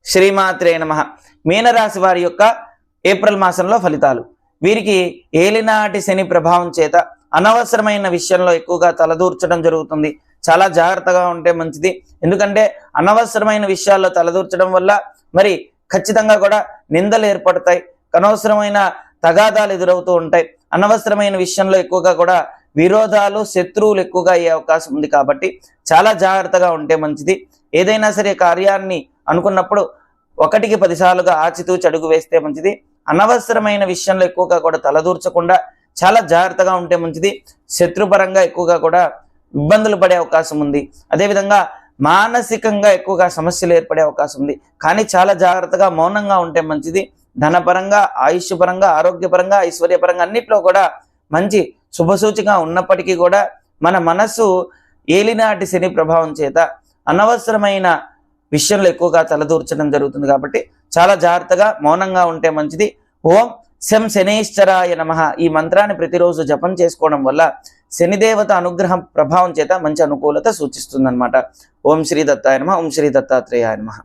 శ్రీమాత్రే నమః. మీనరాశి వారి యొక్క ఏప్రిల్ మాసంలో ఫలితాలు. వీరికి ఏలినాటి శని ప్రభావం చేత అనవసరమైన విషయంలో ఎక్కువగా తలదూర్చడం జరుగుతుంది. చాలా జాగ్రత్తగా ఉంటే మంచిది. ఎందుకంటే అనవసరమైన విషయాల్లో తలదూర్చడం వల్ల మరి ఖచ్చితంగా కూడా నిందలు ఏర్పడతాయి, అనవసరమైన తగాదాలు ఎదురవుతూ ఉంటాయి. అనవసరమైన విషయంలో ఎక్కువగా కూడా విరోధాలు, శత్రువులు ఎక్కువగా అయ్యే అవకాశం ఉంది. కాబట్టి చాలా జాగ్రత్తగా ఉంటే మంచిది. ఏదైనా సరే కార్యాన్ని అనుకున్నప్పుడు 1కి 10 సార్లుగా ఆచితూచి అడుగు వేస్తే మంచిది. అనవసరమైన విషయంలో ఎక్కువగా కూడా తలదూర్చకుండా చాలా జాగ్రత్తగా ఉంటే మంచిది. శత్రుపరంగా ఎక్కువగా కూడా ఇబ్బందులు పడే అవకాశం ఉంది. అదేవిధంగా మానసికంగా ఎక్కువగా సమస్యలు ఏర్పడే అవకాశం ఉంది. కానీ చాలా జాగ్రత్తగా మౌనంగా ఉంటే మంచిది. ధనపరంగా, ఆయుష్ పరంగా, ఆరోగ్యపరంగా, ఐశ్వర్యపరంగా అన్నిట్లో కూడా మంచి శుభసూచిగా ఉన్నప్పటికీ కూడా మన మనస్సు ఏలినాటి శని ప్రభావం చేత అనవసరమైన విషయంలో ఎక్కువగా తలదూర్చడం జరుగుతుంది. కాబట్టి చాలా జాగ్రత్తగా మౌనంగా ఉంటే మంచిది. ఓం శం శనేశ్వరాయ నమః ఈ మంత్రాన్ని ప్రతిరోజు జపం చేసుకోవడం వల్ల శనిదేవత అనుగ్రహం ప్రభావం చేత మంచి అనుకూలత సూచిస్తుందన్నమాట. ఓం శ్రీ దత్తాయ నమః. ఓం శ్రీ దత్తాత్రేయాయ నమః.